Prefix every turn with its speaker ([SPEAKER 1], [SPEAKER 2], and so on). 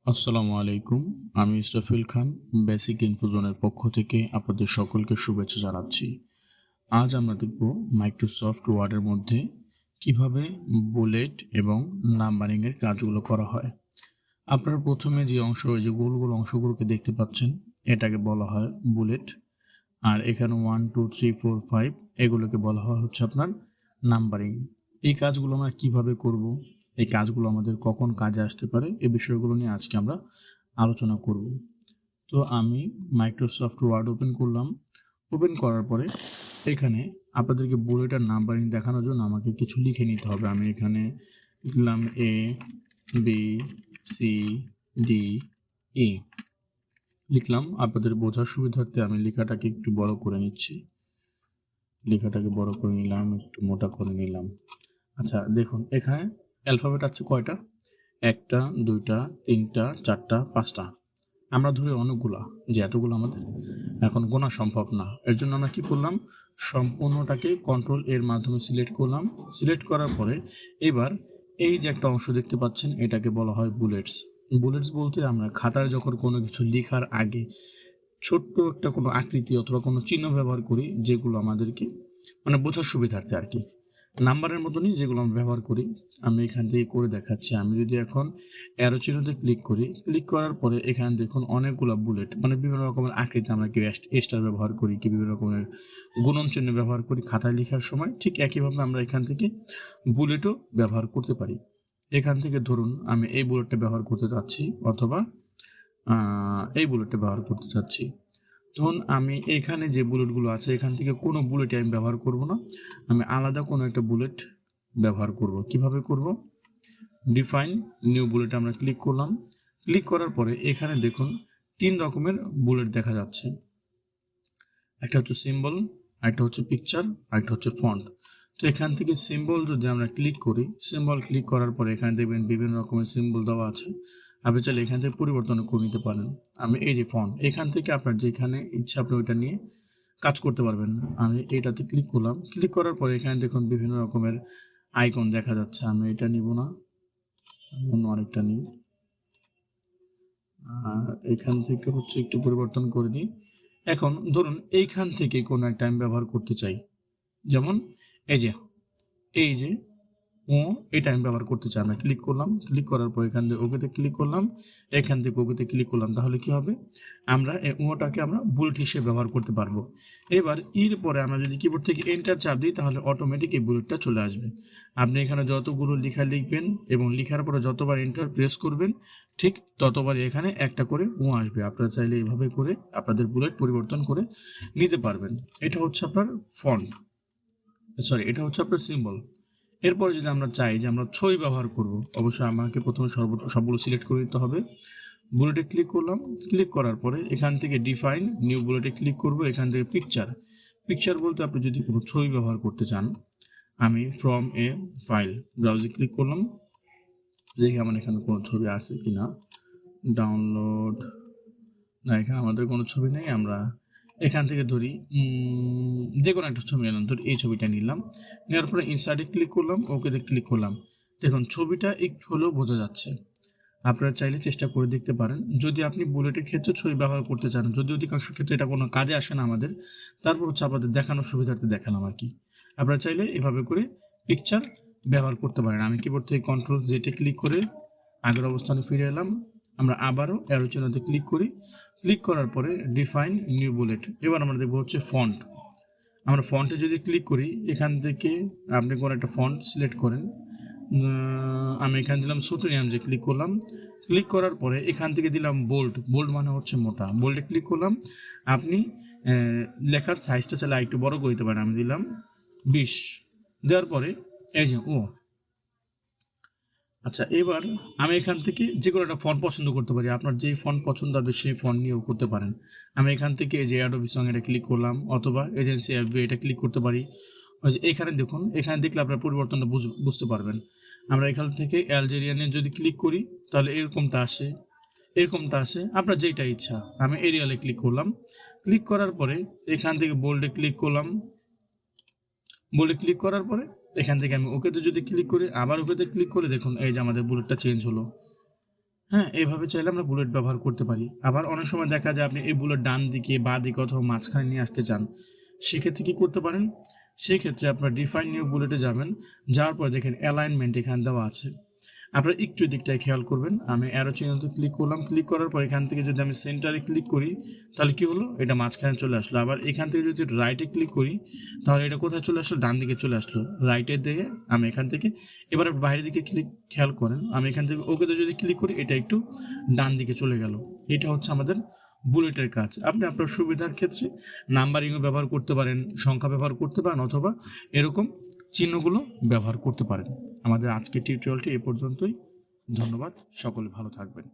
[SPEAKER 1] আসসালামু আলাইকুম। আমি ইসরাফিল খান বেসিক ইনফোজনের পক্ষ থেকে আপনাদের সকলকে শুভেচ্ছা জানাচ্ছি। আজ আমরা দেখব মাইক্রোসফট ওয়ার্ডের মধ্যে কিভাবে বুলেট এবং নাম্বারিংয়ের কাজগুলো করা হয়। আপনারা প্রথমে যে গোল গোল অংশগুলোকে দেখতে পাচ্ছেন এটাকে বলা হয় বুলেট, আর এখানে 1 2 3 4 5 এগুলোকে বলা হয় হচ্ছে আপনার নাম্বারিং। এই কাজগুলো আমরা কিভাবে করব, এই কাজগুলো আমাদের কখন কাজে আসতে পারে, এই বিষয়গুলো নিয়ে আজকে আমরা আলোচনা করব। তো আমি মাইক্রোসফট ওয়ার্ড ওপেন করলাম। ওপেন করার পরে এখানে আপনাদেরকে বুলেটের নাম্বারিং দেখানোর জন্য আমাকে কিছু লিখে নিতে হবে। আমি এখানে লিখলাম ABCDE লিখলাম। আপনাদের বোঝার সুবিধার্থে আমি লেখাটাকে একটু বড় করে নিচ্ছি। লেখাটাকে বড় করে নিলাম, একটু মোটা করে নিলাম। আচ্ছা দেখুন, এখানে অ্যালফাবেট আছে কয়টা? 1টা 2টা 3টা 4টা 5টা। আমরা ধরি অনেকগুলা, যে এতগুলো আমাদের এখন গোনা সম্ভব না। এর জন্য আমরা কি করলাম, সম্পূর্ণটাকে কন্ট্রোল এর মাধ্যমে সিলেক্ট করলাম। সিলেক্ট করার পরে এবার এই যে একটা অংশ দেখতে পাচ্ছেন এটাকে বলা হয় বুলেটস। বুলেটস বলতে আমরা খাতায় যখন কোনো কিছু লেখার আগে ছোট্ট একটা কোনো আকৃতি অথবা কোনো চিহ্ন ব্যবহার করি, যেগুলো আমাদেরকে মানে বোঝার সুবিধার্থে আর কি, নাম্বারের মতনই যেগুলো আমরা ব্যবহার করি। আমি এখান থেকে করে দেখাচ্ছি। আমি যদি এখন অ্যারো চিহ্নতে ক্লিক করি, ক্লিক করার পরে এখানে দেখুন অনেকগুলো বুলেট, মানে বিভিন্ন রকমের আকৃতি, আমরা কি স্টার ব্যবহার করি, কি বিভিন্ন রকমের গুণন চিহ্ন ব্যবহার করি খাতায় লেখার সময়, ঠিক একইভাবে আমরা এখান থেকে বুলেটও ব্যবহার করতে পারি। এখান থেকে ধরুন আমি এই বুলেটটা ব্যবহার করতে চাচ্ছি, অথবা এই বুলেটটা ব্যবহার করতে চাচ্ছি। ধরুন আমি এখানে যে বুলেটগুলো আছে এখান থেকে কোনো বুলেটই আমি ব্যবহার করব না, আমি আলাদা কোনো একটা বুলেট ব্যবহার করব। কিভাবে করব? ডিফাইন নিউ বুলেট আমরা ক্লিক করলাম। ক্লিক করার পরে এখানে দেখুন 3 রকমের বুলেট দেখা যাচ্ছে। একটা হচ্ছে সিম্বল, একটা হচ্ছে পিকচার, একটা হচ্ছে ফন্ট। তো এখান থেকে সিম্বল যদি আমরা ক্লিক করি, সিম্বল ক্লিক করার পরে এখানে দেখবেন বিভিন্ন রকমের সিম্বল দেওয়া আছে। আপনি চাইলে এখান থেকে পরিবর্তন করে নিতে পারেন। আমি এই যে ফন্ট, এখান থেকে আপনার যেখানে ইচ্ছা আপনি ওইটা নিয়ে কাজ করতে পারবেন। আমি এটাতে ক্লিক করলাম। ক্লিক করার পরে এখানে দেখুন বিভিন্ন রকমের আইকন দেখা যাচ্ছে। আমি এটা নিব না, আমি অন্য আরেকটা নিই। আর এখান থেকে হচ্ছে একটু পরিবর্তন করে দিই। এখন ধরুন এইখান থেকে কোনো একটা আমি ব্যবহার করতে চাই, যেমন এই যে এটা আমি ব্যবহার করতে চাই। আমরা ক্লিক করলাম, ক্লিক করার পর এখান থেকে ওকেতে ক্লিক করলাম, এখান থেকে ওকেতে ক্লিক করলাম। তাহলে কি হবে, আমরা এই ওটাকে আমরা বুলেট হিসেবে ব্যবহার করতে পারবো। এবার এর পরে আমরা যদি কিবোর্ড থেকে এন্টার চাপ দিই তাহলে অটোমেটিক এই বুলেটটা চলে আসবে। আপনি এখানে যতগুলো লেখা লিখবেন এবং লেখার পরে যতবার এন্টার প্রেস করবেন ঠিক ততবার এখানে একটা করে আসবে। আপনারা চাইলে এইভাবে করে আপনাদের বুলেট পরিবর্তন করে নিতে পারবেন। এটা হচ্ছে আপনার ফন্ট, এটা হচ্ছে আপনার সিম্বল। এরপরে যদি আমরা চাই যে আমরা ছবি ব্যবহার করব, অবশ্যই আমাকে প্রথমে সবগুলো সিলেক্ট করে দিতে হবে। বুলেটে ক্লিক করলাম। ক্লিক করার পরে এখান থেকে ডিফাইন নিউ বুলেটে ক্লিক করব। এখান থেকে পিকচার, পিকচার বলতে আপনি যদি কোনো ছবি ব্যবহার করতে চান, আমি ফ্রম এ ফাইল ব্রাউজে ক্লিক করলাম, দেখি আমার এখানে কোনো ছবি আছে কিনা। ডাউনলোড, না এখানে আমাদের কোনো ছবি নেই। আমরা এখান থেকে ধরি যে কোনো একটা ছবি নিলাম, ধরি এই ছবিটা নিলাম। নেওয়ার পরে ইনসার্টে ক্লিক করলাম, ওকেতে ক্লিক করলাম। দেখুন ছবিটা একটু হলেও বোঝা যাচ্ছে। আপনারা চাইলে চেষ্টা করে দেখতে পারেন। যদি আপনি বুলেটের ক্ষেত্রে ছবি ব্যবহার করতে চান, যদি অধিকাংশ ক্ষেত্রে এটা কোনো কাজে আসে না আমাদের, তারপর হচ্ছে আপনাদের দেখানোর সুবিধার্থে দেখালাম আর কি। আপনারা চাইলে এভাবে করে পিকচার ব্যবহার করতে পারেন। আমি কিবোর্ড থেকে কন্ট্রোল জেটে ক্লিক করে আগের অবস্থানে ফিরে এলাম। আমরা আবারও অ্যারো চিহ্নতে ক্লিক করি। ক্লিক করার পরে ডিফাইন নিউ বুলেট। এবার আমরা দেখবো হচ্ছে ফন্ট। আমরা ফন্টে যদি ক্লিক করি, এখান থেকে আপনি কোনো একটা ফন্ট সিলেক্ট করেন। আমি এখানে দিলাম ছোটনিয়াম, যে ক্লিক করলাম। ক্লিক করার পরে এখান থেকে দিলাম বোল্ড, বোল্ড মানে হচ্ছে মোটা। বোল্ডে ক্লিক করলাম। আপনি লেখার সাইজটা চাইলে একটু বড় করে দিতে পারেন। আমি দিলাম 20। দেওয়ার পরে আচ্ছা, এবার আমি এখান থেকে যে কোনো একটা ফন্ট পছন্দ করতে পারি। আপনার যেই ফন্ট পছন্দ হবে সেই ফন্ট নিয়েও করতে পারেন। আমি এখান থেকে এই যে অ্যাডোবি সং এটা ক্লিক করলাম, অথবা এজেন্সি অ্যাপে এটা ক্লিক করতে পারি। ওই যে এখানে দেখুন, এখানে দেখলে আপনার পরিবর্তনটা বুঝতে পারবেন। আমরা এখান থেকে অ্যালজেরিয়ানে যদি ক্লিক করি তাহলে এরকমটা আসে, আপনার যেইটা ইচ্ছা। আমি এরিয়ালে ক্লিক করলাম। ক্লিক করার পরে এখান থেকে বোল্ডে ক্লিক করলাম। বোল্ডে ক্লিক করার পরে এখান থেকে আমি ওকেতে যদি ক্লিক করি, আবার ওকেতে ক্লিক করে দেখুন এই যে আমাদের বুলেটটা চেঞ্জ হলো। হ্যাঁ, এইভাবে চাইলে আমরা বুলেট ব্যবহার করতে পারি। আবার অনেক সময় দেখা যায় আপনি এই বুলেট ডান দিকে বা দিকে অথবা মাঝখানে নিয়ে আসতে চান, সেক্ষেত্রে কী করতে পারেন, সেক্ষেত্রে আপনার ডিফাইন নিউ বুলেটে যাবেন, যাওয়ার পর দেখেন অ্যালাইনমেন্ট এখানে দেওয়া আছে, আপনারা একটু দিকটায় খেয়াল করবেন। আমি অ্যারো চিহ্নতে ক্লিক করলাম, ক্লিক করার পর এখান থেকে যদি আমি সেন্টারে ক্লিক করি তাহলে কি হলো, এটা মাঝখানে চলে আসলো। আবার এখান থেকে যদি রাইটে ক্লিক করি তাহলে এটা কোথায় চলে আসলো, ডান দিকে চলে আসলো। রাইটের দিকে আমি এখান থেকে এবার বাইরের দিকে ক্লিক খেয়াল করেন, আমি এখান থেকে ওকেতে যদি ক্লিক করি এটা একটু ডান দিকে চলে গেল। এটা হচ্ছে আমাদের বুলেটের কাজ। আপনি আপনার সুবিধার ক্ষেত্রে নাম্বারিংও ব্যবহার করতে পারেন, সংখ্যা ব্যবহার করতে পারেন, অথবা এরকম চিহ্নগুলো ব্যবহার করতে পারেন। আমাদের আজকের টিউটোরিয়ালটি এ পর্যন্তই। ধন্যবাদ, সকলে ভালো থাকবেন।